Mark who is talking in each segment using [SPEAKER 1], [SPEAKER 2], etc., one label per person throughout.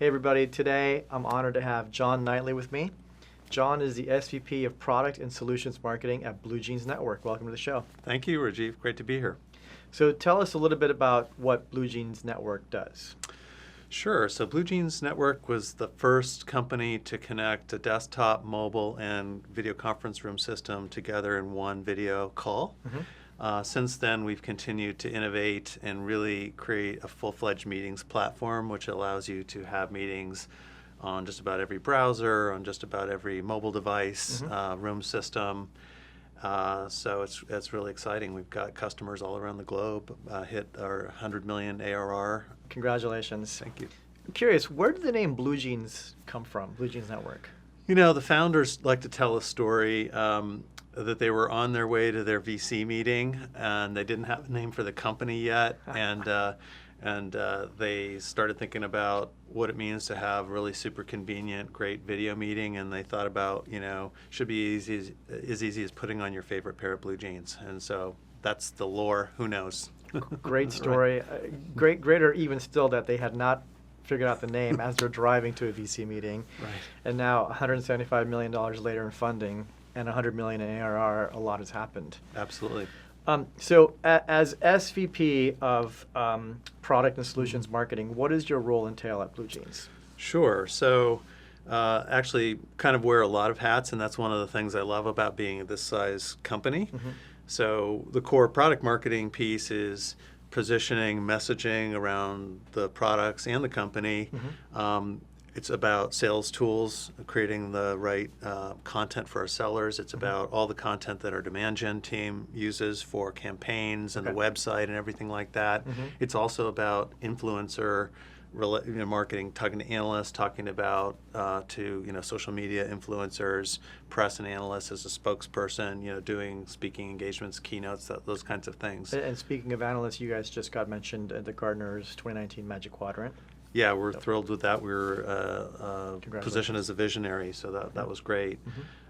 [SPEAKER 1] Hey everybody, today I'm honored to have John Knightley with me. John is the SVP of Product and Solutions Marketing at BlueJeans Network. Welcome to the show.
[SPEAKER 2] Thank you, Rajiv. Great to be here.
[SPEAKER 1] So tell us a little bit about what BlueJeans Network does.
[SPEAKER 2] Sure. So BlueJeans Network was the first company to connect a desktop, mobile, and video conference room system together in one video call. Since then, we've continued to innovate and really create a full-fledged meetings platform, which allows you to have meetings on just about every browser, on just about every mobile device, room system. So it's really exciting. We've got customers all around the globe, hit our 100 million ARR.
[SPEAKER 1] Congratulations.
[SPEAKER 2] Thank you.
[SPEAKER 1] I'm curious, where did the name BlueJeans come from, BlueJeans Network?
[SPEAKER 2] You know, the founders like to tell a story that they were on their way to their VC meeting and they didn't have a name for the company yet, and they started thinking about what it means to have really super convenient, great video meeting, and they thought about, should be as easy as putting on your favorite pair of blue jeans. And so that's the lore. Who knows?
[SPEAKER 1] Great story. Right. Greater even still that they had not figured out the name as they're driving to a VC meeting.
[SPEAKER 2] Right.
[SPEAKER 1] And now $175 million later in funding and $100 million in ARR, a lot has happened.
[SPEAKER 2] Absolutely.
[SPEAKER 1] So as SVP of Product and Solutions Marketing, what does your role entail at BlueJeans?
[SPEAKER 2] Sure. So actually kind of wear a lot of hats, and that's one of the things I love about being this size company. So the core product marketing piece is positioning, messaging around the products and the company. It's about sales tools, creating the right content for our sellers. It's about all the content that our demand gen team uses for campaigns and the website and everything like that. It's also about influencer marketing, talking to analysts, talking about to social media influencers, press and analysts as a spokesperson, doing speaking engagements, keynotes, those kinds of things.
[SPEAKER 1] And speaking of analysts, you guys just got mentioned at the Gartner's 2019 Magic Quadrant.
[SPEAKER 2] Yeah, we're thrilled with that. We were positioned as a visionary, so that was great.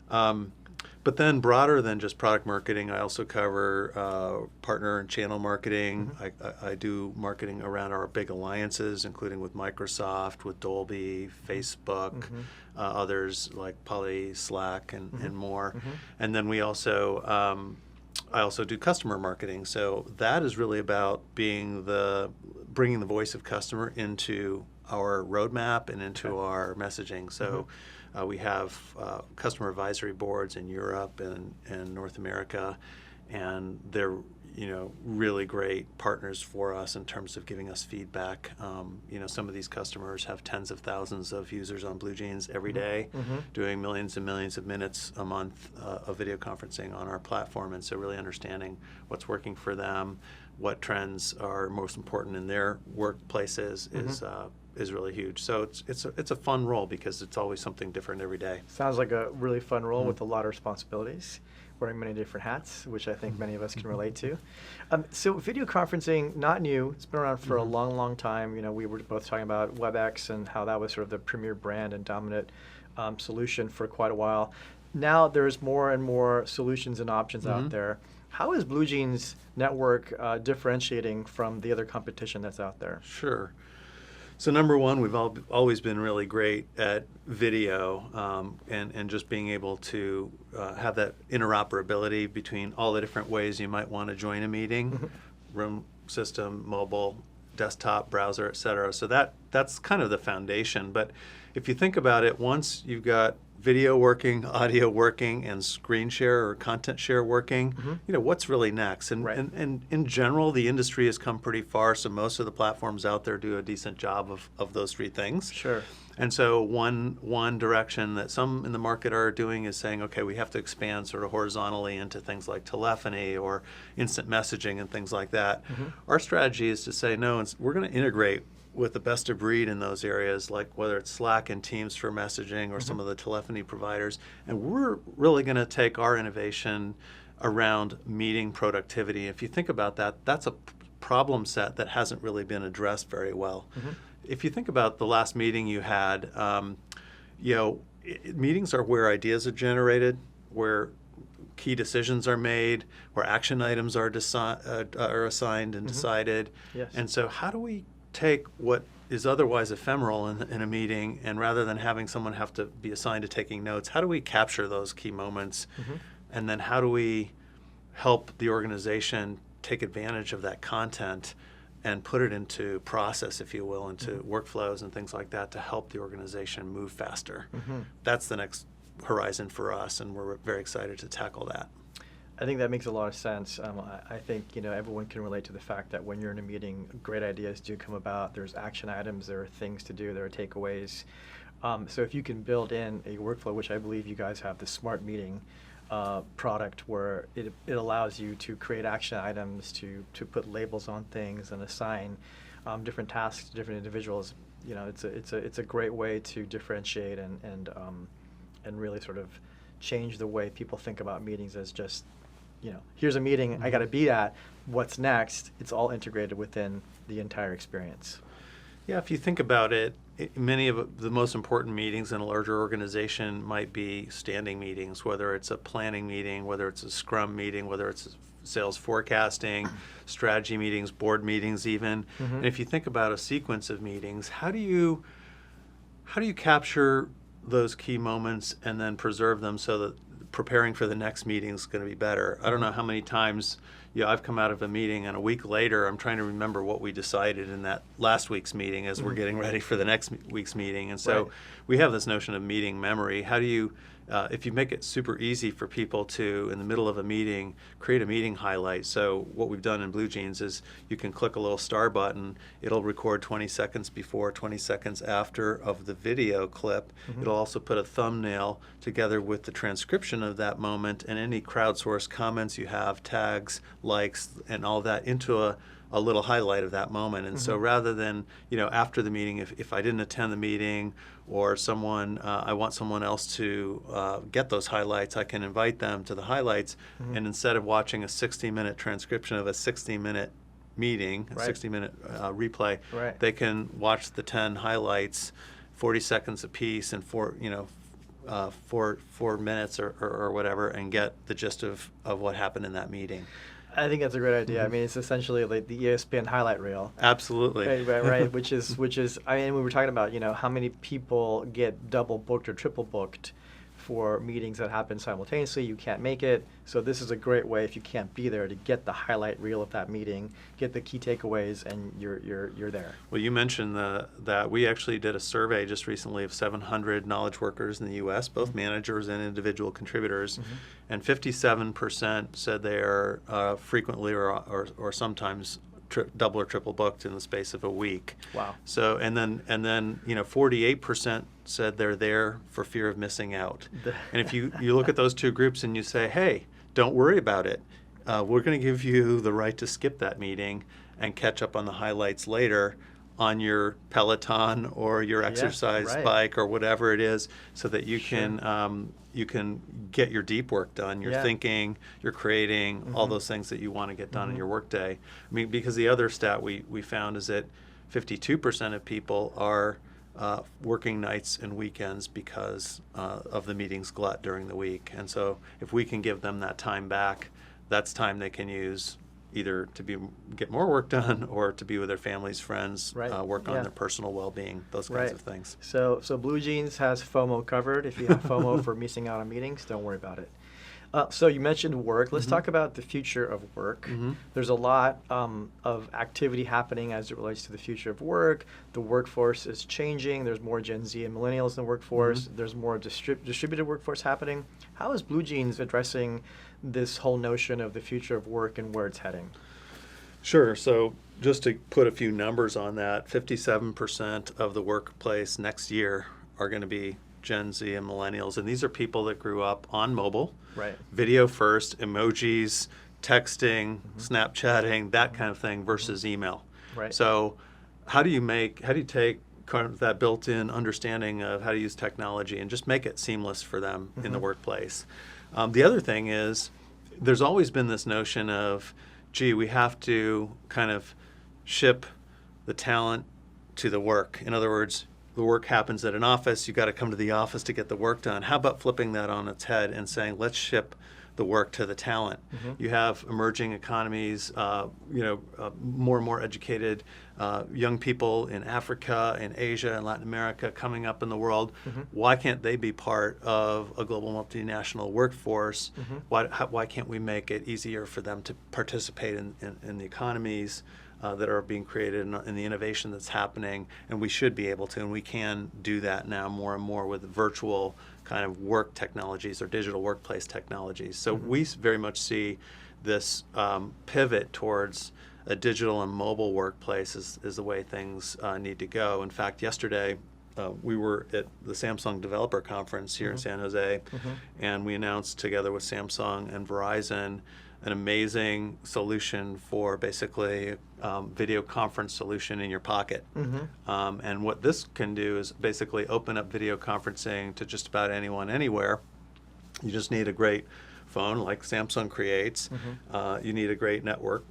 [SPEAKER 2] But then broader than just product marketing, I also cover partner and channel marketing. I do marketing around our big alliances, including with Microsoft, with Dolby, Facebook, others like Poly, Slack, and more. And then we also I also do customer marketing. So that is really about bringing the voice of customer into our roadmap and into our messaging. So we have customer advisory boards in Europe and North America, and they're really great partners for us in terms of giving us feedback. Some of these customers have tens of thousands of users on BlueJeans every day, doing millions and millions of minutes a month of video conferencing on our platform, and so really understanding what's working for them, what trends are most important in their workplaces is really huge. So it's a fun role because it's always something different every day.
[SPEAKER 1] Sounds like a really fun role with a lot of responsibilities, wearing many different hats, which I think many of us can relate to. So video conferencing, not new. It's been around for a long, long time. We were both talking about WebEx and how that was sort of the premier brand and dominant solution for quite a while. Now there's more and more solutions and options out there. How is BlueJeans Network differentiating from the other competition that's out there?
[SPEAKER 2] Sure. So number one, we've always been really great at video and just being able to have that interoperability between all the different ways you might want to join a meeting, room system, mobile, desktop, browser, et cetera. So that's kind of the foundation. But if you think about it, once you've got video working, audio working, and screen share or content share working, what's really next? And in general, the industry has come pretty far, so most of the platforms out there do a decent job of those three things.
[SPEAKER 1] Sure.
[SPEAKER 2] And so one direction that some in the market are doing is saying, okay, we have to expand sort of horizontally into things like telephony or instant messaging and things like that. Our strategy is to say, no, we're going to integrate with the best of breed in those areas, like whether it's Slack and Teams for messaging or some of the telephony providers. And we're really going to take our innovation around meeting productivity. If you think about that, that's a problem set that hasn't really been addressed very well. If you think about the last meeting you had, meetings are where ideas are generated, where key decisions are made, where action items are assigned and decided.
[SPEAKER 1] Yes.
[SPEAKER 2] And so how do we take what is otherwise ephemeral in a meeting, and rather than having someone have to be assigned to taking notes, how do we capture those key moments? And then how do we help the organization take advantage of that content and put it into process, if you will, into workflows and things like that to help the organization move faster? That's the next horizon for us, and we're very excited to tackle that.
[SPEAKER 1] I think that makes a lot of sense. I think everyone can relate to the fact that when you're in a meeting, great ideas do come about. There's action items, there are things to do, there are takeaways. So if you can build in a workflow, which I believe you guys have, the Smart Meeting product, where it allows you to create action items, to put labels on things and assign different tasks to different individuals. It's a great way to differentiate and really sort of change the way people think about meetings as just, here's a meeting I got to be at. What's next? It's all integrated within the entire experience.
[SPEAKER 2] Yeah, if you think about it, many of the most important meetings in a larger organization might be standing meetings, whether it's a planning meeting, whether it's a scrum meeting, whether it's sales forecasting, strategy meetings, board meetings even. And if you think about a sequence of meetings, how do you capture those key moments and then preserve them so that preparing for the next meeting is going to be better? I don't know how many times I've come out of a meeting and a week later I'm trying to remember what we decided in that last week's meeting as we're getting ready for the next week's meeting. And so we have this notion of meeting memory. How do you, if you make it super easy for people to, in the middle of a meeting, create a meeting highlight. So what we've done in BlueJeans is you can click a little star button. It'll record 20 seconds before, 20 seconds after of the video clip. It'll also put a thumbnail together with the transcription of that moment and any crowdsourced comments you have, tags, likes, and all that into a little highlight of that moment. And so rather than, after the meeting, if I didn't attend the meeting or I want someone else to get those highlights, I can invite them to the highlights. And instead of watching a 60-minute transcription of a 60-minute meeting, a 60-minute replay, they can watch the 10 highlights, 40 seconds apiece, and 4 minutes or whatever, and get the gist of what happened in that meeting.
[SPEAKER 1] I think that's a great idea. I mean, it's essentially like the ESPN highlight reel.
[SPEAKER 2] Absolutely.
[SPEAKER 1] Right. Which is. I mean, we were talking about how many people get double booked or triple booked for meetings that happen simultaneously. You can't make it, so this is a great way, if you can't be there, to get the highlight reel of that meeting, get the key takeaways, and you're there.
[SPEAKER 2] Well, you mentioned that we actually did a survey just recently of 700 knowledge workers in the U.S., both managers and individual contributors, and 57% said they are frequently or sometimes double or triple booked in the space of a week.
[SPEAKER 1] Wow.
[SPEAKER 2] So and then 48% said they're there for fear of missing out. And if you look at those two groups and you say, hey, don't worry about it. We're going to give you the right to skip that meeting and catch up on the highlights later on your Peloton or your exercise bike or whatever it is, so that you can get your deep work done, your thinking, your creating, all those things that you want to get done in your workday. I mean, because the other stat we found is that 52% of people are working nights and weekends because of the meetings glut during the week. And so if we can give them that time back, that's time they can use either to get more work done or to be with their families, friends, work on their personal well-being, those kinds of things.
[SPEAKER 1] So BlueJeans has FOMO covered. If you have FOMO for missing out on meetings, don't worry about it. So you mentioned work. Let's talk about the future of work. There's a lot of activity happening as it relates to the future of work. The workforce is changing. There's more Gen Z and millennials in the workforce. There's more distributed workforce happening. How is BlueJeans addressing this whole notion of the future of work and where it's heading?
[SPEAKER 2] Sure. So just to put a few numbers on that, 57% of the workplace next year are going to be Gen Z and millennials. And these are people that grew up on mobile, video first, emojis, texting, Snapchatting, that kind of thing versus email. So how do you take kind of that built-in understanding of how to use technology and just make it seamless for them in the workplace? The other thing is, there's always been this notion of, gee, we have to kind of ship the talent to the work. In other words, the work happens at an office, you got to come to the office to get the work done. How about flipping that on its head and saying, let's ship the work to the talent. You have emerging economies, more and more educated young people in Africa, in Asia, and Latin America coming up in the world. Why can't they be part of a global multinational workforce? Why can't we make it easier for them to participate in the economies that are being created and the innovation that's happening? And we should be able to, and we can do that now more and more with virtual kind of work technologies or digital workplace technologies. So we very much see this pivot towards a digital and mobile workplace is the way things need to go. In fact, yesterday we were at the Samsung Developer Conference here in San Jose, and we announced together with Samsung and Verizon an amazing solution for basically video conference solution in your pocket. And what this can do is basically open up video conferencing to just about anyone, anywhere. You just need a great phone like Samsung creates. You need a great network,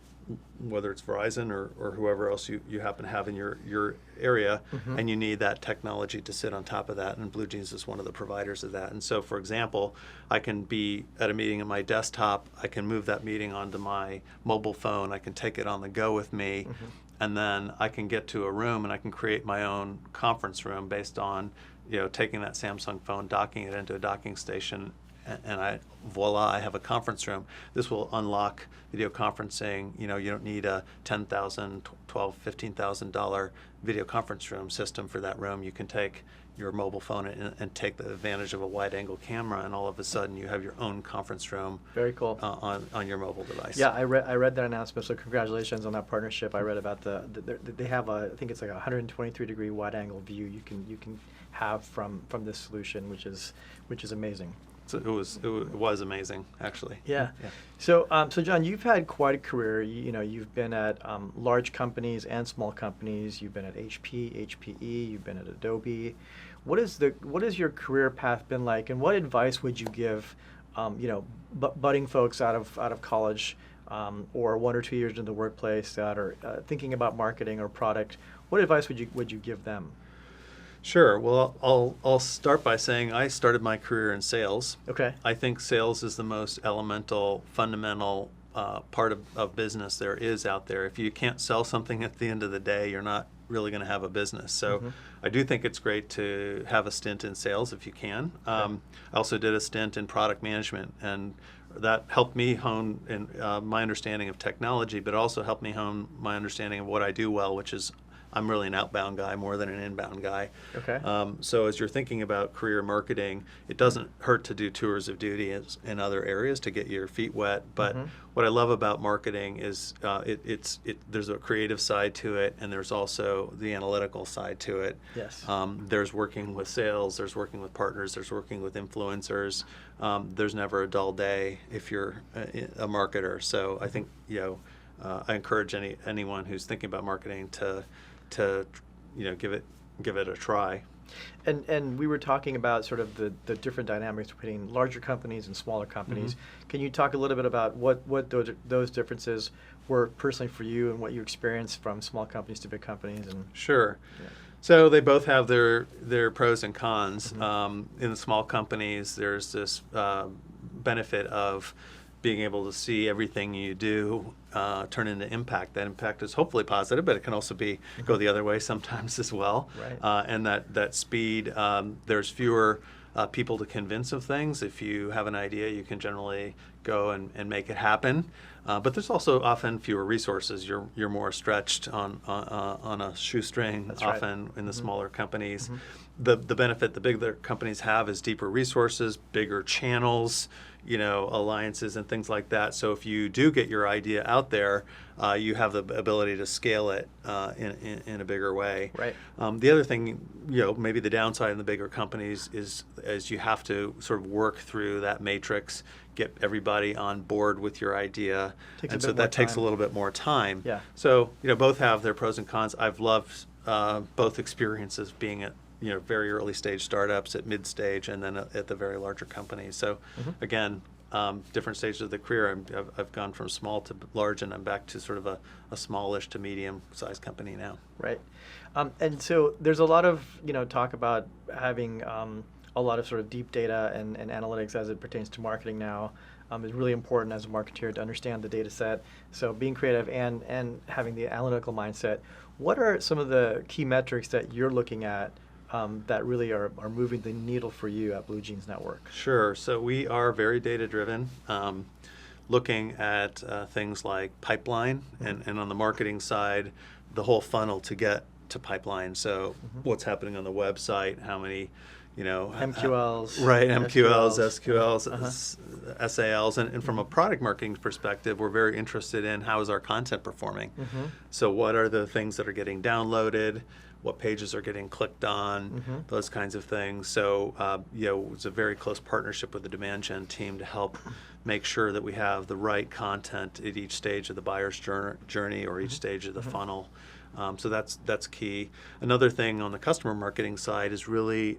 [SPEAKER 2] whether it's Verizon or whoever else you happen to have in your area, and you need that technology to sit on top of that, and BlueJeans is one of the providers of that. And so, for example, I can be at a meeting on my desktop, I can move that meeting onto my mobile phone, I can take it on the go with me, and then I can get to a room and I can create my own conference room based on taking that Samsung phone, docking it into a docking station, and voila, I have a conference room. This will unlock video conferencing. You don't need a $10,000, $12,000, $15,000 video conference room system for that room. You can take your mobile phone and take the advantage of a wide-angle camera, and all of a sudden you have your own conference room.
[SPEAKER 1] Very cool.
[SPEAKER 2] On your mobile device.
[SPEAKER 1] Yeah, I read that announcement. So congratulations on that partnership. I read about they have I think it's like a 123-degree wide-angle view you can have from this solution, which is amazing.
[SPEAKER 2] So it was amazing, actually.
[SPEAKER 1] Yeah. So John, you've had quite a career. You've been at large companies and small companies. You've been at HP, HPE. You've been at Adobe. What is your career path been like, and what advice would you give, budding folks out of college, or 1 or 2 years in the workplace that are thinking about marketing or product? What advice would you give them?
[SPEAKER 2] Sure. Well, I'll start by saying I started my career in sales.
[SPEAKER 1] Okay.
[SPEAKER 2] I think sales is the most elemental, fundamental part of business there is out there. If you can't sell something at the end of the day, you're not really going to have a business. So I do think it's great to have a stint in sales if you can. I also did a stint in product management, and that helped me hone my understanding of technology, but also helped me hone my understanding of what I do well, which is I'm really an outbound guy more than an inbound guy.
[SPEAKER 1] Okay.
[SPEAKER 2] So as you're thinking about career marketing, it doesn't hurt to do tours of duty in other areas to get your feet wet. But what I love about marketing is there's a creative side to it, and there's also the analytical side to it.
[SPEAKER 1] Yes.
[SPEAKER 2] There's working with sales, there's working with partners, there's working with influencers. There's never a dull day if you're a marketer. So I think I encourage anyone who's thinking about marketing to give it a try.
[SPEAKER 1] And we were talking about sort of the different dynamics between larger companies and smaller companies. Can you talk a little bit about what those differences were personally for you, and what you experienced from small companies to big companies? And
[SPEAKER 2] Sure. Yeah. So they both have their pros and cons. In the small companies, there's this benefit of being able to see everything you do turn into impact. That impact is hopefully positive, but it can also go the other way sometimes as well.
[SPEAKER 1] Right.
[SPEAKER 2] And that speed, there's fewer people to convince of things. If you have an idea, you can generally go and make it happen. But there's also often fewer resources. You're more stretched on a shoestring.
[SPEAKER 1] That's
[SPEAKER 2] often
[SPEAKER 1] right.
[SPEAKER 2] In the smaller companies. The benefit the bigger companies have is deeper resources, bigger channels, alliances and things like that. So if you do get your idea out there, you have the ability to scale it in a bigger way.
[SPEAKER 1] Right.
[SPEAKER 2] The other thing, maybe the downside in the bigger companies is you have to sort of work through that matrix, get everybody on board with your idea, and so that takes a little bit more time.
[SPEAKER 1] Yeah.
[SPEAKER 2] So both have their pros and cons. I've loved both experiences, being at very early stage startups, at mid stage, and then at the very larger companies. So again, different stages of the career. I've gone from small to large, and I'm back to sort of a smallish to medium sized company now.
[SPEAKER 1] Right. And so there's a lot of talk about having a lot of sort of deep data and analytics as it pertains to marketing now is really important as a marketeer to understand the data set. So being creative and having the analytical mindset. What are some of the key metrics that you're looking at that really are moving the needle for you at BlueJeans Network?
[SPEAKER 2] Sure. So we are very data-driven, looking at things like pipeline, and on the marketing side, the whole funnel to get to pipeline. So what's happening on the website, how many,
[SPEAKER 1] MQLs.
[SPEAKER 2] right, MQLs,
[SPEAKER 1] SQLs.
[SPEAKER 2] SQLs, SALs, and from a product marketing perspective, we're very interested in how is our content performing. So what are the things that are getting downloaded, what pages are getting clicked on, those kinds of things. So it's a very close partnership with the demand gen team to help make sure that we have the right content at each stage of the buyer's journey or each stage of the funnel. So that's key. Another thing on the customer marketing side is really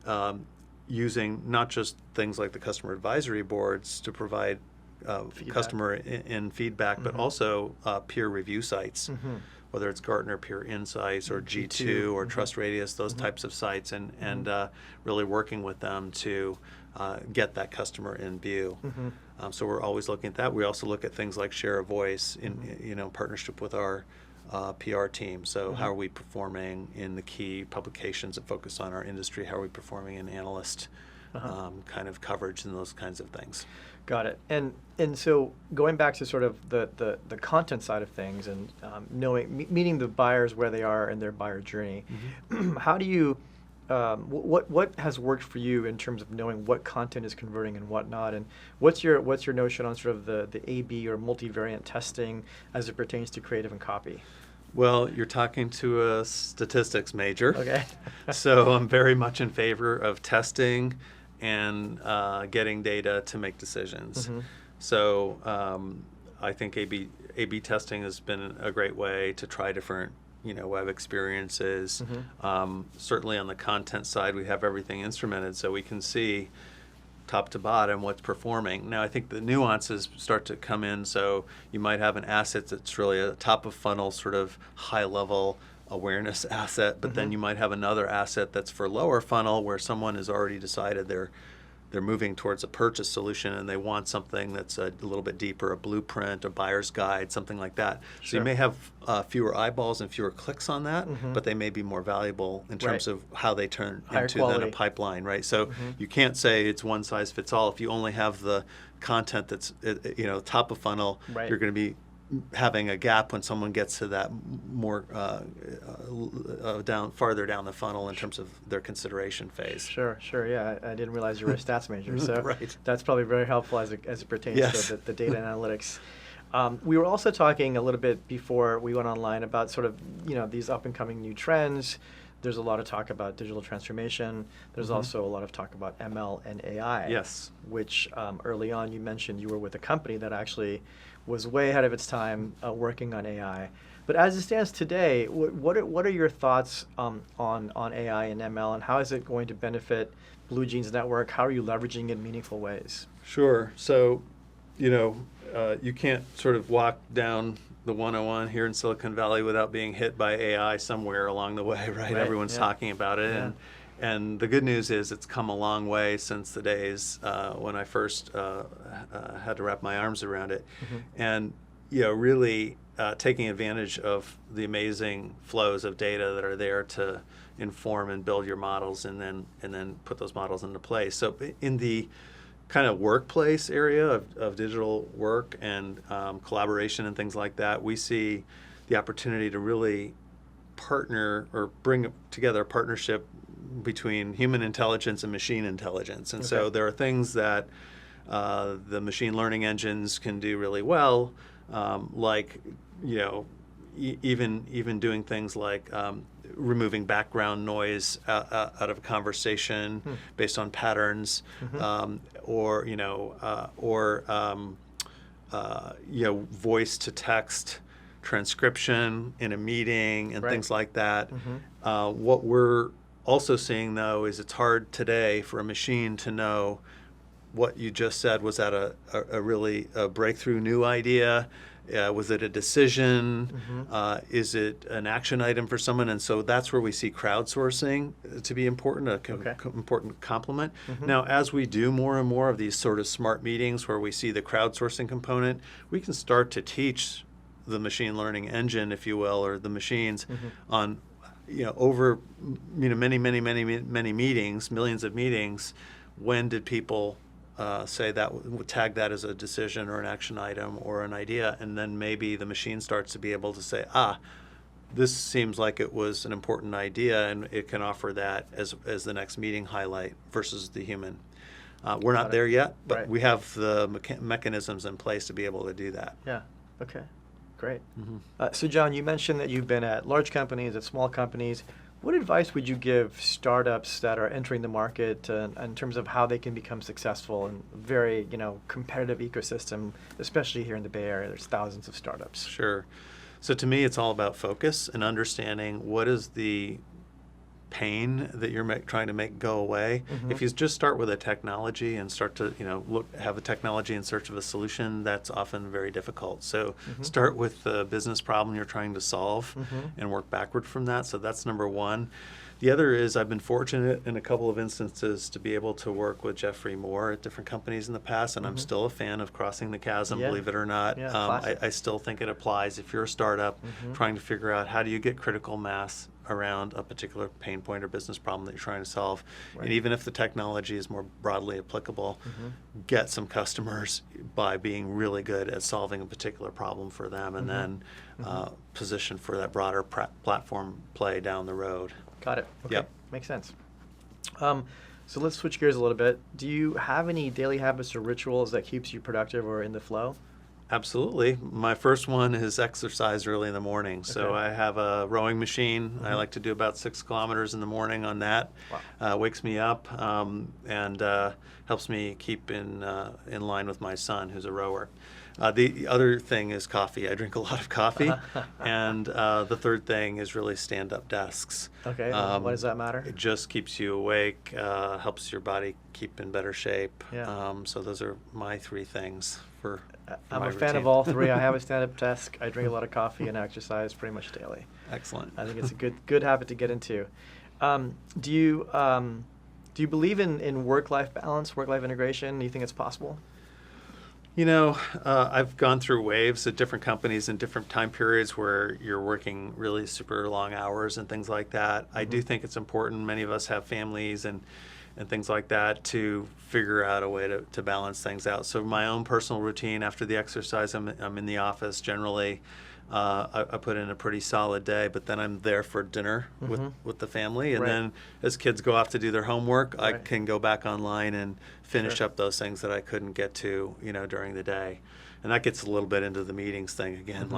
[SPEAKER 2] using not just things like the customer advisory boards to provide customer feedback, but also peer review sites, whether it's Gartner Peer Insights or G2 or Trust Radius, those types of sites, and really working with them to get that customer in view. So we're always looking at that. We also look at things like share of voice in partnership with our PR team. So how are we performing in the key publications that focus on our industry? How are we performing in analyst kind of coverage and those kinds of things?
[SPEAKER 1] Got it. And so going back to sort of the content side of things and meeting the buyers where they are in their buyer journey, how do you what has worked for you in terms of knowing what content is converting and whatnot, and what's your notion on sort of the A/B or multivariate testing as it pertains to creative and copy?
[SPEAKER 2] Well, you're talking to a statistics major.
[SPEAKER 1] Okay.
[SPEAKER 2] So I'm very much in favor of testing and getting data to make decisions. So I think A/B testing has been a great way to try different web experiences. Certainly on the content side, we have everything instrumented so we can see top to bottom what's performing. Now I think the nuances start to come in, so you might have an asset that's really a top of funnel sort of high level awareness asset, but then you might have another asset that's for lower funnel where someone has already decided they're moving towards a purchase solution and they want something that's a little bit deeper, a blueprint, a buyer's guide, something like that.
[SPEAKER 1] Sure.
[SPEAKER 2] So you may have fewer eyeballs and fewer clicks on that, but they may be more valuable in terms of how they turn
[SPEAKER 1] Higher
[SPEAKER 2] into
[SPEAKER 1] quality.
[SPEAKER 2] then a pipeline, right? So you can't say it's one size fits all. If you only have the content that's top of funnel, you're going to be having a gap when someone gets to that more farther down the funnel in terms of their consideration phase.
[SPEAKER 1] Sure, yeah. I didn't realize you were a stats major, so
[SPEAKER 2] Right.
[SPEAKER 1] That's probably very helpful as it pertains to the data analytics. We were also talking a little bit before we went online about sort of these up and coming new trends. There's a lot of talk about digital transformation. There's also a lot of talk about ML and AI.
[SPEAKER 2] Yes.
[SPEAKER 1] Which early on you mentioned you were with a company that actually was way ahead of its time working on AI. But as it stands today, what are your thoughts on AI and ML, and how is it going to benefit BlueJeans Network? How are you leveraging it in meaningful ways?
[SPEAKER 2] Sure. So, you can't sort of walk down the 101 here in Silicon Valley without being hit by AI somewhere along the way, right? Everyone's talking about it. And the good news is it's come a long way since the days when I first had to wrap my arms around it. And, really taking advantage of the amazing flows of data that are there to inform and build your models and then put those models into place. So in the kind of workplace area of digital work and collaboration and things like that, we see the opportunity to really partner or bring together a partnership between human intelligence and machine intelligence. And so there are things that the machine learning engines can do really well, like even doing things like removing background noise out of a conversation based on patterns, or voice to text transcription in a meeting and things like that. What we're also seeing, though, is it's hard today for a machine to know what you just said was that a really breakthrough new idea, Was it a decision?
[SPEAKER 1] Mm-hmm.
[SPEAKER 2] Is it an action item for someone? And so that's where we see crowdsourcing to be important, important complement.
[SPEAKER 1] Mm-hmm.
[SPEAKER 2] Now, as we do more and more of these sort of smart meetings where we see the crowdsourcing component, we can start to teach the machine learning engine, if you will, or the machines on, over, many meetings, millions of meetings. When did people say that, would tag that as a decision or an action item or an idea, and then maybe the machine starts to be able to say, this seems like it was an important idea, and it can offer that as the next meeting highlight versus the human. We're not there yet, but we have the mechanisms in place to be able to do that.
[SPEAKER 1] Yeah. Okay. Great. So John, you mentioned that you've been at large companies, at small companies. What advice would you give startups that are entering the market in terms of how they can become successful in a very, competitive ecosystem, especially here in the Bay Area? There's thousands of startups.
[SPEAKER 2] Sure. So to me, it's all about focus and understanding what is the pain that you're trying to make go away. If you just start with a technology and start to have a technology in search of a solution, that's often very difficult. So start with the business problem you're trying to solve and work backward from that. So that's number one. The other is I've been fortunate in a couple of instances to be able to work with Jeffrey Moore at different companies in the past, and I'm still a fan of Crossing the Chasm, believe it or not. I still think it applies if you're a startup trying to figure out how do you get critical mass around a particular pain point or business problem that you're trying to solve. And even if the technology is more broadly applicable, get some customers by being really good at solving a particular problem for them, and then position for that broader platform play down the road.
[SPEAKER 1] Got it. Okay.
[SPEAKER 2] Yep.
[SPEAKER 1] Makes sense. So let's switch gears a little bit. Do you have any daily habits or rituals that keeps you productive or in the flow?
[SPEAKER 2] Absolutely. My first one is exercise early in the morning. So I have a rowing machine. I like to do about 6 kilometers in the morning on that.
[SPEAKER 1] Wow.
[SPEAKER 2] Wakes me up and helps me keep in line with my son, who's a rower. The other thing is coffee. I drink a lot of coffee. And the third thing is really stand-up desks.
[SPEAKER 1] Okay. Why does that matter?
[SPEAKER 2] It just keeps you awake, helps your body keep in better shape.
[SPEAKER 1] Yeah.
[SPEAKER 2] So those are my 3 things for
[SPEAKER 1] I'm
[SPEAKER 2] my
[SPEAKER 1] a fan
[SPEAKER 2] routine.
[SPEAKER 1] of all 3. I have a stand-up desk. I drink a lot of coffee and exercise pretty much daily.
[SPEAKER 2] Excellent.
[SPEAKER 1] I think it's a good habit to get into. Do you believe in work-life balance, work-life integration? Do you think it's possible?
[SPEAKER 2] I've gone through waves at different companies in different time periods where you're working really super long hours and things like that. I do think it's important. Many of us have families and things like that to figure out a way to balance things out. So my own personal routine after the exercise, I'm in the office generally. I put in a pretty solid day, but then I'm there for dinner with the family. And then as kids go off to do their homework, I can go back online and finish up those things that I couldn't get to, during the day. And that gets a little bit into the meetings thing again,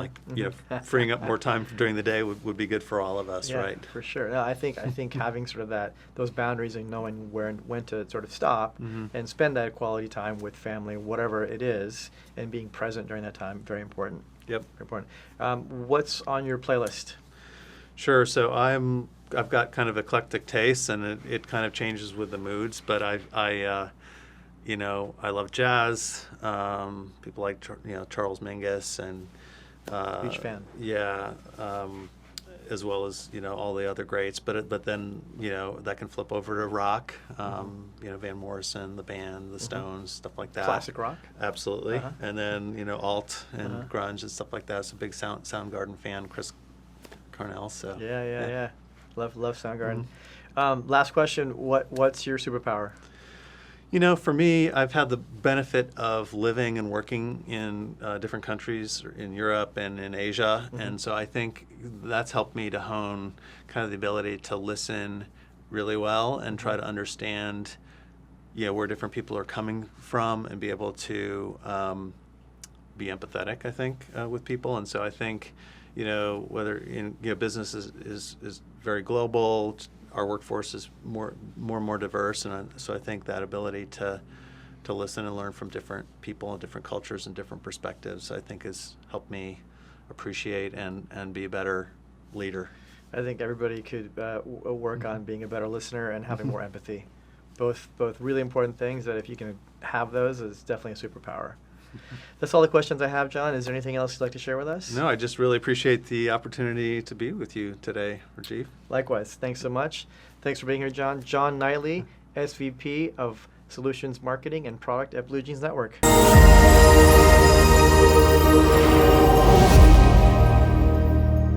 [SPEAKER 2] freeing up more time during the day would be good for all of us, right?
[SPEAKER 1] For sure. No, I think having sort of those boundaries and knowing when to sort of stop and spend that quality time with family, whatever it is, and being present during that time, very important.
[SPEAKER 2] Yep.
[SPEAKER 1] Very important. What's on your playlist?
[SPEAKER 2] Sure. So I've got kind of eclectic tastes, and it kind of changes with the moods. But I love jazz. People like Charles Mingus and
[SPEAKER 1] Huge fan.
[SPEAKER 2] Yeah. As well as all the other greats, but then that can flip over to rock. Van Morrison, the band, the Stones, stuff like that.
[SPEAKER 1] Classic rock.
[SPEAKER 2] Absolutely. And then alt and grunge and stuff like that. It's a big Soundgarden fan, Chris Cornell. So
[SPEAKER 1] yeah. Love Soundgarden. Last question. What's your superpower?
[SPEAKER 2] For me, I've had the benefit of living and working in different countries in Europe and in Asia. And so I think that's helped me to hone kind of the ability to listen really well and try to understand where different people are coming from and be able to be empathetic, I think, with people. And so I think, whether business is very global, our workforce is more and more diverse, and so I think that ability to listen and learn from different people and different cultures and different perspectives, I think has helped me appreciate and be a better leader.
[SPEAKER 1] I think everybody could work on being a better listener and having more empathy. Both really important things that if you can have those, it's definitely a superpower. That's all the questions I have, John. Is there anything else you'd like to share with us?
[SPEAKER 2] No, I just really appreciate the opportunity to be with you today, Rajiv.
[SPEAKER 1] Likewise. Thanks so much. Thanks for being here, John. John Knightley, SVP of Solutions Marketing and Product at BlueJeans Network.